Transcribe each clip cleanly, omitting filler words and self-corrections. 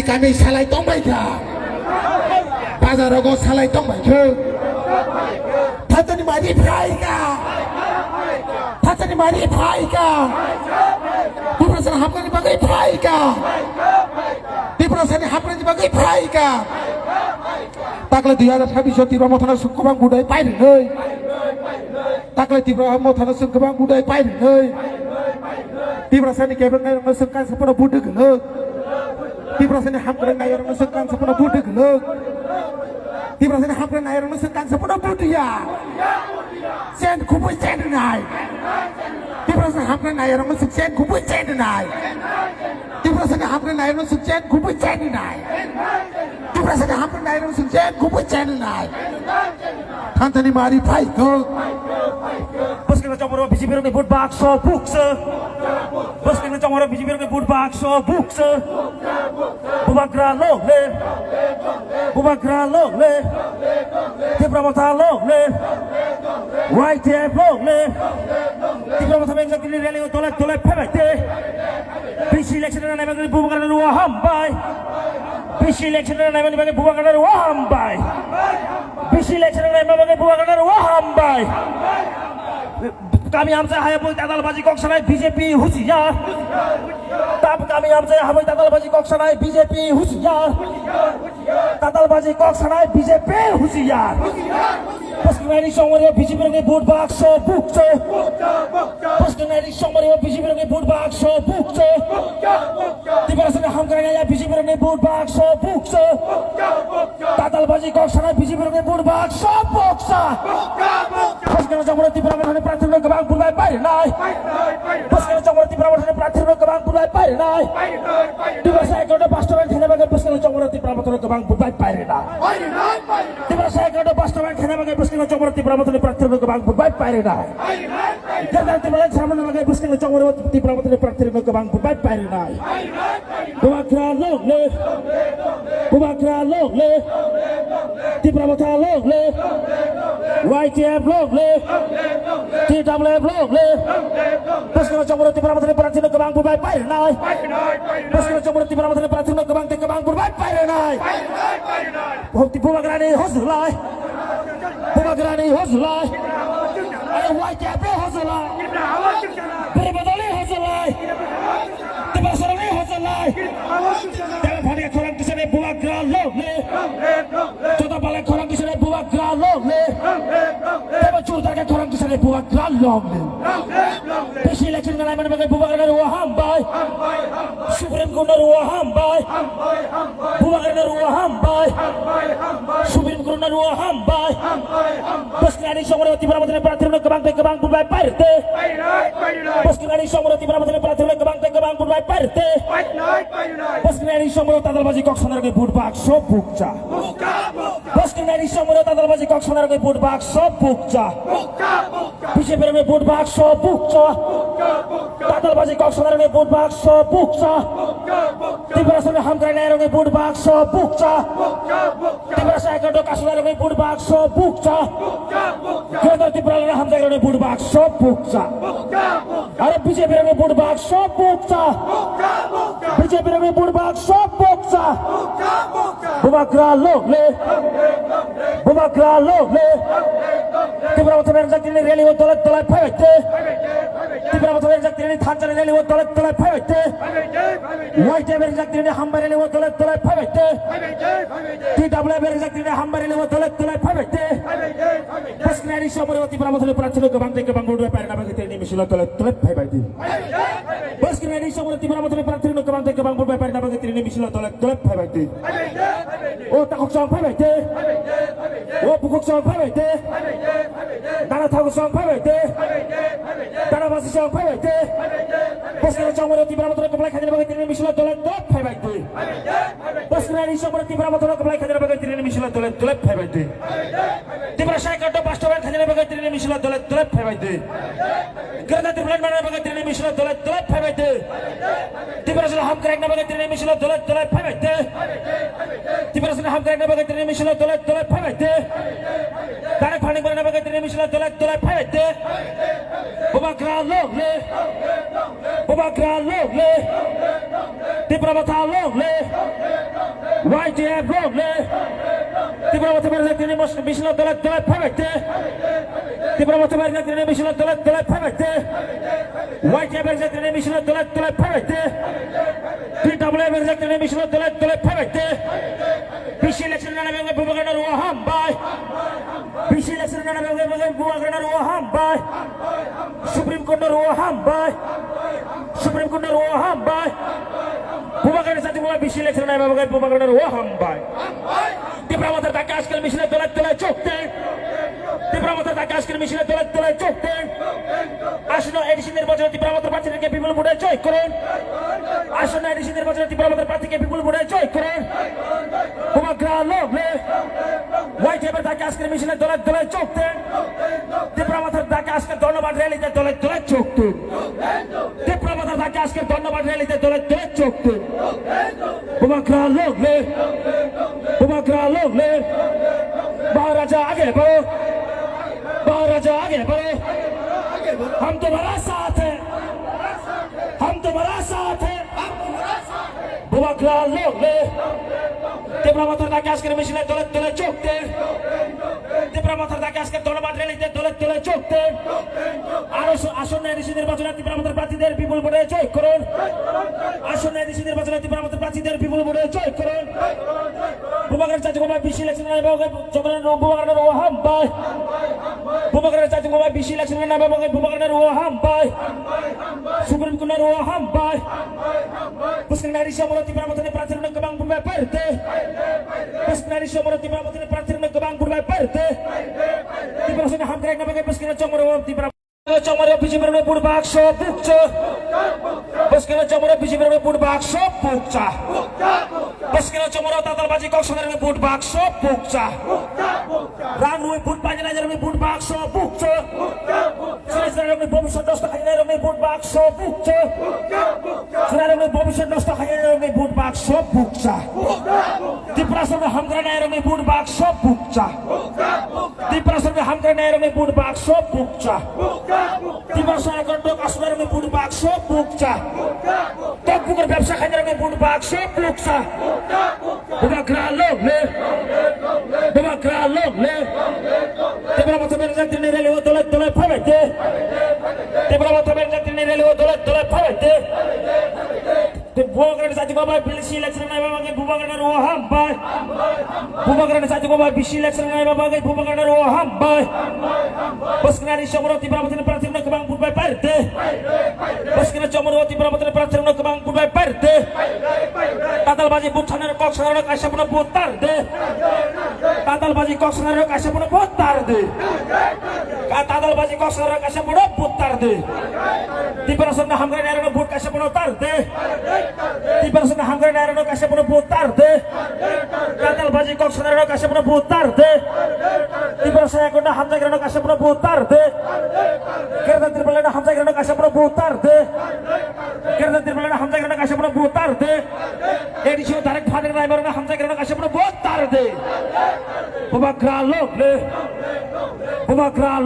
kami salai tong bai ka bazarago salai tong bai ke थातनी मारी भाईका depression हाप्ने बगै भाईका depression हाप्ने बगै भाईका ताकले 2026 तिब्रा मथाना सुखबां गुडाय pi r नै ताकले तिब्रा मथाना सुखबां गुडाय pi r नै depression केबन नै रंग सुखान सपना बुदु गलो डिप्रेसन हाप्ने नै रंग सुखान सपना बुदु गलो डिप्रेसन हाप्ने नै रंग सुखान सपना बुदु या sen kubu sen nai depression हाप्ने नै रंग सुखान kubu sen nai डिप्रेसन हाप्ने नै रंग सुखान kubu sen nai डिप्रेसन हाप्ने नै रंग सुखान kubu sen nai थांतनी मारी भाई को bos kena camoro biji biru ke bud bakso bukse bos kena camoro biji biru ke bud bakso bukse bubagra lo le tibra mata lo le right hand lo le tibra mata menga kini rally tolak phebate bisi election na naimagi bubagra ruwa hambai bisi election na naimagi bubagra ruwa hambai bisi election na naimagi bubagra ruwa hambai kami आमचे हायपो दादालबाजी कक्षानाय BJP हुसियार kami आमचे हायपो दादालबाजी कक्षानाय BJP हुसियार दादालबाजी कक्षानाय BJP हुसियार पस्किनारी समरे बीजेपीले vote बाक्सो बुक्छ पस्किनारी समरे बीजेपीले vote बाक्सो बुक्छ तिब्रासले हमकराया बीजेपीले vote बाक्सो बुक्छ दादालबाजी कक्षानाय बीजेपीले vote बाक्सो बुक्छ पस्किना समरे तिब्रासले प्रार्थना गबां बुलाय पारे नाय पस्किना समरे तिब्रासले प्रार्थना गबां बुलाय पारे नाय तिब्रासा एकटा बास्टोबान खेनाबागे पस्किना समरे तिब्रासले गबां बुलाय पारे नाय तिब्रासा एकटा बास्टोबान खेनाबागे pasti ngecomor di pramuka di praktir ke bang berbaik pare dah. Jangan tiba-tiba sama nama pasti ngecomor di pramuka di praktir ke bang berbaik pare dah. Bumakra log le, di pramuka log le, YTF log le, TWF log le, pasti ngecomor di pramuka di praktir ke bang berbaik pare dah. Pasti ngecomor di pramuka di praktir ke bang berbaik pare dah. Di bumakra ni hosulai. Bumagrani hozulai, ada YTF hozulai, berbedali hozulai, tibasarani hozulai. Dalam hari korang kisah bumagra logle, coba balik korang kisah bumagra logle, coba curta korang kisah bumagra logle. Besi election dengan mana bagai bumagra ruah hambai, Supreme Court ruah hambai, bumagra ruah hambai, Supreme Court ruah hambai. Bos kini somoro tiba tiba peraturan kebang bulai partai. Bos kini somoro tiba tiba peraturan kebang bulai partai. Bos kini somoro tadalbazi koksonar ke bud bak so bukca. Bos kini somoro tadalbazi koksonar ke bud bak so bukca. BJP ke bud bak so bukca. Tadalbazi koksonar ke bud bak so bukca. Tiba sana hamkara nairo ke bud bak so bukca. Tiba saya ke dokasunar ke bud bak so bukca. Kita tiba-tiba hamzah ini bud bak so bukca. Ada BJP ini bud bak so bukca. BJP ini bud bak so bukca. Bumakra logle. Tiba-tiba menjak ini rally tolak payete. Tiba-tiba menjak ini thanjar rally tolak payete. YTF menjak ini hambar rally tolak payete. TWF menjak ini hambar rally tolak payete. Bos kini somoro tiba-tiba prathana kebang bulai pare nama kita ini misalnya tolak payete. Bos kini somoro tiba-tiba prathana kebang bulai pare nama kita ini misalnya tolak payete. Oh takok song payete. Oh bukok song payete. Dana tahu song payete. Dana masih song payete. Bos kini somoro tiba-tiba kebelai kajian nama kita ini misalnya tolak payete. Bos kini somoro tiba-tiba kebelai kajian nama kita ini misalnya tolak payete. Tiba saya kata pastoran kajian nama kita ini misalnya tolak payete. Kerana tiba-tiba mana nama kita ini misalnya tolak payete. Tiba saya ham kerana nama kita ini misalnya tolak payete. Tiba saya ham kerana nama kita ini misalnya tolak payete. Tarik panik mana nama kita ini misalnya tolak payete. Bumakra log le Bubagra long le Dipramata long le YTF long le Dipramata Berzakini Mission Dolet Dolet Pavete Dipramata Berzakini Mission Dolet Dolet Pavete YTF Berzakini Mission Dolet Dolet Pavete DW Berzakini Mission Dolet Dolet Pavete BC election namin Bubagra Ruaham by BC election namin Bubagra Ruaham by Supreme Court Ruaham by Supreme Court Ruaham by Bubagra sa ating mga BC election namin Bubagra Ruaham by Dipramata Takashkal Mission Dolet Dolet Chokte Dipramata Takashkal Mission Dolet Dolet Chokte আসন্ন ADC নির্বাচনে ত্রিপুরা প্রার্থীকে বিপুল ভোটে জয় করুন আসন্ন ADC নির্বাচনে ত্রিপুরা প্রার্থীকে বিপুল ভোটে জয় করুন বুবাগ্রা লোভলে ওয়াইটিএফের ডাকে আজকের মিশনে দলে দলে যোগ দেন ত্রিপুরা ডাকে আজকের ধন্যবাদ র্যালিতে দলে দলে যোগ দিন ত্রিপুরা ডাকে আজকের ধন্যবাদ র্যালিতে দলে দলে যোগ দিন বুবাগ্রা লোভলে মহারাজা আগে बढ़ो মহারাজা আগে बढ़ो हम तुम्हारा साथ है हम तुम्हारा साथ है बुबाग्रा लोग ले ত্রিপুরা ডাকে আজকের মিশনে দলে দলে যোগ দেন ত্রিপুরা ডাকে আজকের ধন্যবাদ র্যালিতে দলে দলে যোগ দেন আর আসন্ন এডিসি নির্বাচনে ত্রিপুরা প্রার্থীদের বিপুল ভোটে জয় করুন আসন্ন এডিসি নির্বাচনে ত্রিপুরা প্রার্থীদের বিপুল ভোটে জয় করুন বুবাগ্রা চাচুকুমার বিশি ইলেকশন বুবাগ্রা রোহাম বাই বুবাগ্রা চাচুকুমার বিশি ইলেকশন বুবাগ্রা রোহাম বাই সুপ্রিম কোর্ট রোহাম বাই পুষ্করনারি সমর ত্রিপুরা প্রার্থীর কবাং বুবাই পারতে পুষ্করনারি সমর ত্রিপুরা প্রার্থীর কবাং বুবাই পারতে ত্রিপুরা সঙ্গে হাম গ্রেক নবে পুষ্করনা চমর ত্রিপুরা চমর বিজেপির বুড়বাক সব বুকচ পুষ্করনা চমর বিজেপির বুড়বাক সব বুকচা পুষ্করনা চমর তাতালবাজি কক্সবাজারের বুড়বাক সব বুকচা রানুই বুট পাজনাজের বুড়বাক সব বুকচ সুরেশদের ভবিষ্যৎ নষ্ট খাইনের বুড়বাক সব বুকচ সুরের ভবিষ্যৎ নষ্ট খাইনের বুড়বাক সব বুকচা ত্রিপুরা সঙ্গে হামগ্রানের বুড়বাক সব বুকচা ত্রিপুরা সঙ্গে হামগ্রানের বুড়বাক সব বুকচা ত্রিপুরা সঙ্গে কন্টক আসনের বুড়বাক সব বুকচা তকবুকের ব্যবসা খাইনের বুড়বাক সব বুকচা বুবাগ্রা লোক লে বুবাগ্রা লোক লে ত্রিপুরা মতবের জাতির রেলে ও দলে দলে ফাইতে ত্রিপুরা মতবের জাতির রেলে ও দলে দলে ফাইতে বুবাগ্রা জাতি বাবা বিশি ইলেকশন নাই বাবা বুবাগ্রা রোহাম বাই বুবাগ্রা জাতি বাবা বিশি ইলেকশন নাই বাবা বুবাগ্রা রোহাম বাই পুষ্করনারি সমর ত্রিপুরা প্রার্থীর কবাং বুবাই পারতে পুষ্করনা চমর ত্রিপুরা প্রার্থীর কবাং বুবাই পারতে তাতালবাজি বুথানের কক্সবাজারের কাশাপুর বুত তার দে তাতালবাজি কক্সবাজারের কাশাপুর বুত তার দে তাতালবাজি কক্সবাজারের কাশাপুর বুত তার দে ত্রিপুরা সঙ্গে হামগ্রা নারায়ণ বুট কাশাপুর তার দে ত্রিপুরা সঙ্গে হামগ্রা নারায়ণ কাশাপুর বুত তার দে তাতালবাজি কক্সবাজারের কাশাপুর বুত তার দে ত্রিপুরা সঙ্গে কোটা হামজা গ্রানো কাশাপুর বুত তার দে কেরদা ত্রিপুরা হামজা গ্রানো কাশাপুর বুত তার দে কেরদা ত্রিপুরা হামজা গ্রানো কাশাপুর বুত তার দে এডিশন ডাইরেক্ট ফাদের ড্রাইভার না হামজা গ্রানো কাশাপুর বুত তার দে বুবাগ্রা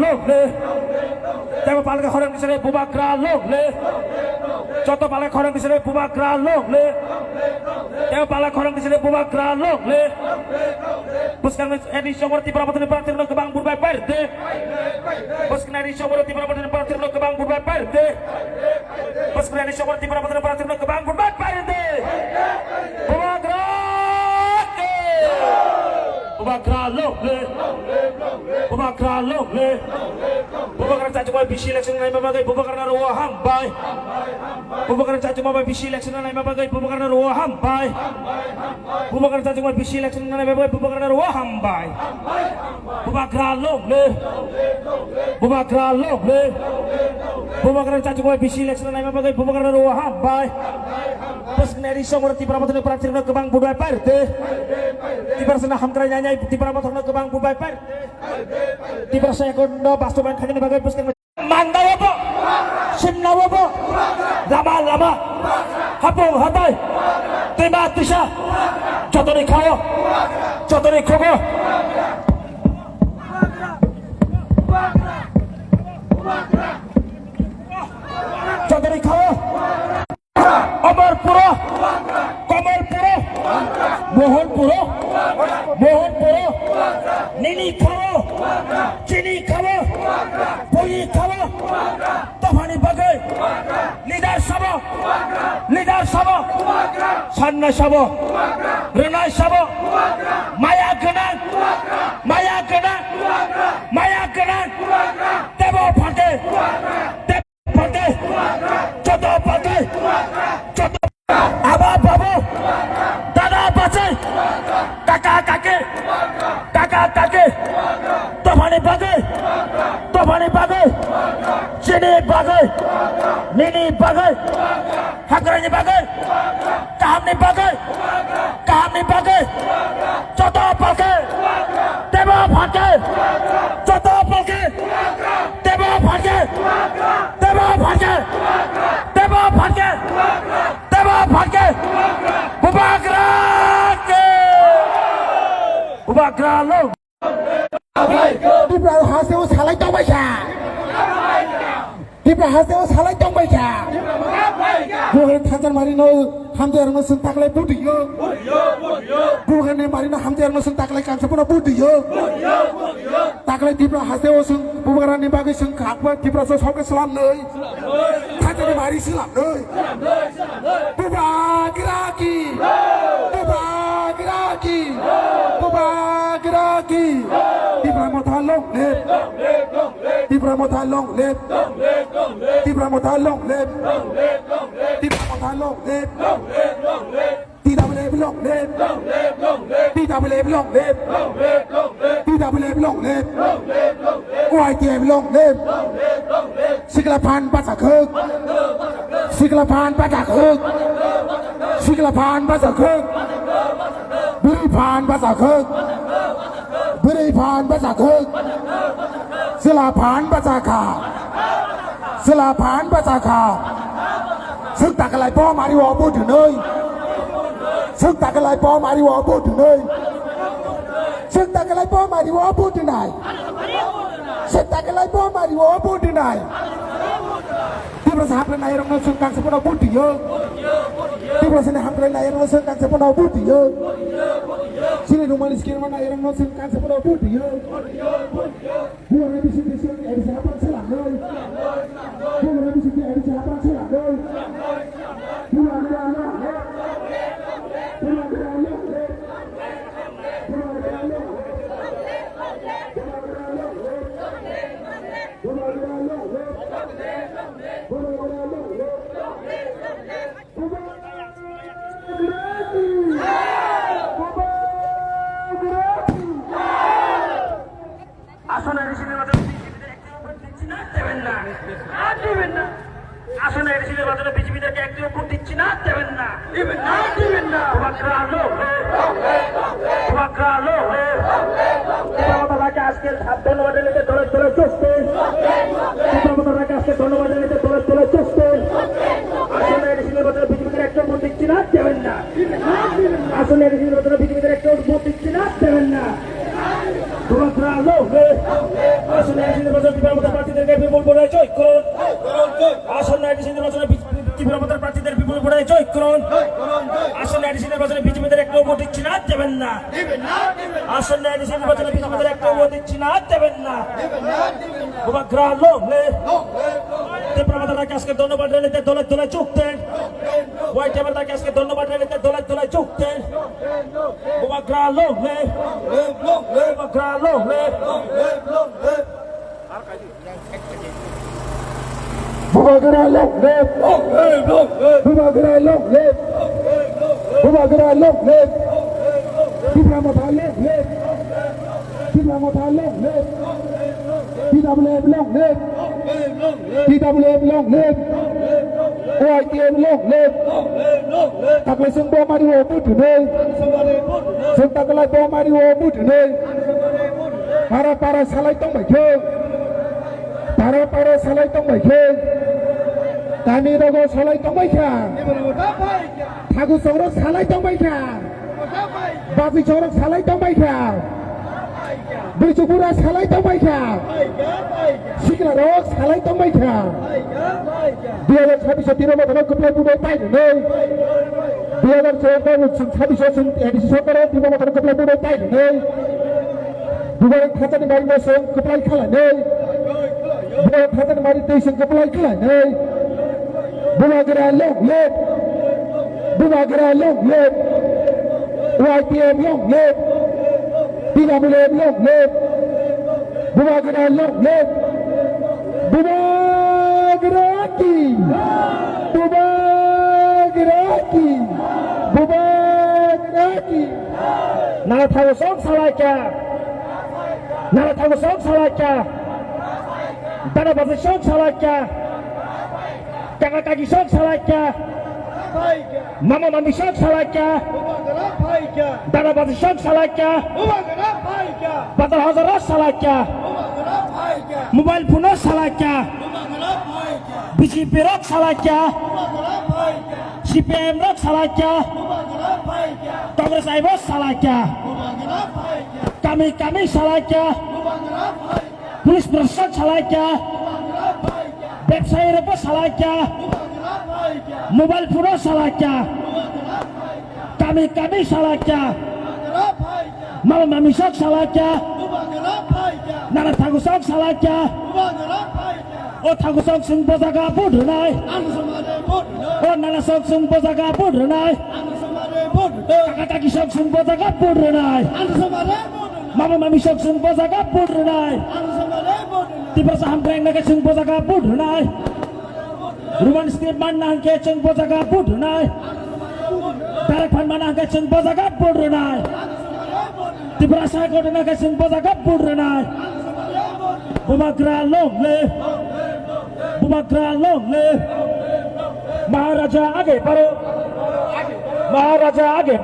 লোক লে দেখো পালকে খরম মিশরে বুবাগ্রা লোক লে যত পালে খরম মিশরে বুবাগ্রা লোক লে দেখো পালা খরম মিশরে বুবাগ্রা লোক লে পুষ্করনারি এডি সমর ত্রিপুরা প্রার্থীর কবাং বুবাই পারতে পুষ্করনারি সমর ত্রিপুরা প্রার্থীর কবাং বুবাই পারতে পুষ্করনারি সমর ত্রিপুরা প্রার্থীর কবাং বুবাই পারতে বুবাগ্রা বুবাগ্রা লোক লে বুবাগ্রা লোক লে বুবাগ্রা চাচুমা বিশি ইলেকশন নাই বাবা গই বুবাগ্রা রোহাম বাই বুবাগ্রা চাচুমা বিশি ইলেকশন নাই বাবা গই বুবাগ্রা রোহাম বাই বুবাগ্রা চাচুমা বিশি ইলেকশন নাই বাবা গই বুবাগ্রা রোহাম বাই বুবাগ্রা লোক লে বুবাগ্রা লোক লে বুবাগ্রা চাচুমা বিশি ইলেকশন নাই বাবা গই বুবাগ্রা রোহাম বাই পুষ্করনারি সমর ত্রিপুরা প্রার্থীর কবাং বুবাই পারতে ত্রিপুরা সঙ্গে হামগ্রা নাই ত্রিপুরা কবাং বুবাই পার ত্রিপুরা সঙ্গে কোন বাস্তবায়ন খাজনা ভাগে পুষ্কর মান্দা বাবা সিমনা বাবা লামা লামা হাপু হাতাই তেমা তিশা যতরে খাও যতরে খোগো কমলপুর মোহনপুর নীলি খাবো চিনি খাবো বই খাবো তফানি বাগে লিডার সব সান্না সব রনাই সব মায়া গণান দেব ফাটে চত পাতে চত আবার বাবু দাদা বাঁচে কাকা কাকে তফানি বাগে চিনি বাগে নীনি বাগে হাকরানি বাগে কাহামনি বাগে চত পাকে দেব ফাটে চত পাকে দেব ফাটে Ubagra lo. Dibra hasil salai tong baca. Dibra hasil salai tong baca. Bukan Tanzan Marino hamjar mesin taklay budi yo. Bukan Marino hamjar mesin taklay kan sepuluh budi yo. Taklay Dibra hasil mesin bukan ni bagi mesin kakwa Dibra sosok Islam nih. Tanzan Mari Islam nih. Bubagiraki. Dibra motalong lep. Dibra motalong lep. Tidak boleh belong lep. YTM long lep. Siklapan baca kek. Beri pan baca kek. Silapan baca ka. Sức tạc lại po mari wo bu từ nơi. Sức tạc lại po mari wo bu từ nơi. Sức tạc lại po mari wo bu từ này. Sức tạc lại po mari wo bu từ này. Di prasahap na irong na sungkang sa punaw buti yo. Di prasahap na irong na sungkang sa punaw buti yo. Sini numalis kira na irong na sungkang sa punaw buti yo. Buwan na bisik-bisik ay sa hapang sila noy. Buwan na bisik ay sa hapang sila noy. Buwan na আসলে ঋষিদের বাজারে দিচ্ছি না দেবেন না আসলে ঋষিদের বাজারে বিজেপিদেরকে একটিও ভোট দিচ্ছি না দেবেন না তাকে আজকে ধন্যবাদ জানাতে দলে চষতে আজকে ধন্যবাদ জানাতে দলে চষতে আসলে ঋষিদের বাজারে বিজেপিদের একটিও ভোট দিচ্ছি না দেবেন না আসলে ঋষিদের বাজারে বিজেপিদের একটিও ভোট দিচ্ছি না দেবেন না আসলে প্রার্থীদেরকে বিপুল ভোটে জয় করুন আসলে প্রার্থীদের বিপুল ভোটে জয় করুন আসলে নির্বাচনে বিজেপিদের একটাও ভোট দিচ্ছি না দেবেন না আসলে নির্বাচনে বিজেপিদের একটাও ভোট দিচ্ছি না দেবেন না তাকে আজকে ধন্যবাদ জানাতে দলে চুক্তেন হোয়াইট টেবিল তাকে আজকে ধন্যবাদ জানাতে দলে চুক্তেন Bubagara long lip. Dibra motal long lip. DWF long lip. YTM long lip. Takle sung bo mari wo bu tu nei. Sung takle bo mari wo bu tu nei. Para salai tong bai ke. Para salai tong bai ke. Kami rogo salai tong bai ka. Thagu sorok salai tong bai ka. Babi sorok salai tong bai ka. बैसुफोरा सालाय तमायखा सिख्ला रक सालाय तमायखा 2026 तिर मथानाव गोप्लाय बुबाय पाइरनै 2026 जों ADC सरकारा तिर मथानाव गोप्लाय बुबाय पाइरनै बुबाय थातानि मारि मोसों गोप्लाय खालायनै बुबाय थातानि मारि दैजों गोप्लाय खालायनै बुबागोरा लंलेट YPM longlet PWM longlet Bumagera longlet Bumageraki Nala tahu sok salaka Dana bazi sok salaka Kakak kaki sok salaka Mama mami sok salaka Dana bazi sok salaka Badal hazara salaka Mobile phone salaka BJP rok salaka CPM rok salaka Kongres aibos salaka Kami salaka Polis bersat salaka Website repot salaka Mobile phone salaka Kami salaka Mama mami sok salaka Nana thagu sok salaka O thagu sok sung bozaga budunai O nana sok sung bozaga budunai Kakak kaki sok sung bozaga budunai Mama mami sok sung bozaga budunai Tiba saham breng naga sung bozaga budunai Ruman setiap manang ke sung bozaga budunai Tarik pan manang ke sung bozaga budunai Tiba saham kau naga sung bozaga budunai Bumagra longle Maharaja आगे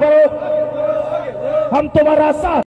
बढ़ो हम तुम्हारा साथ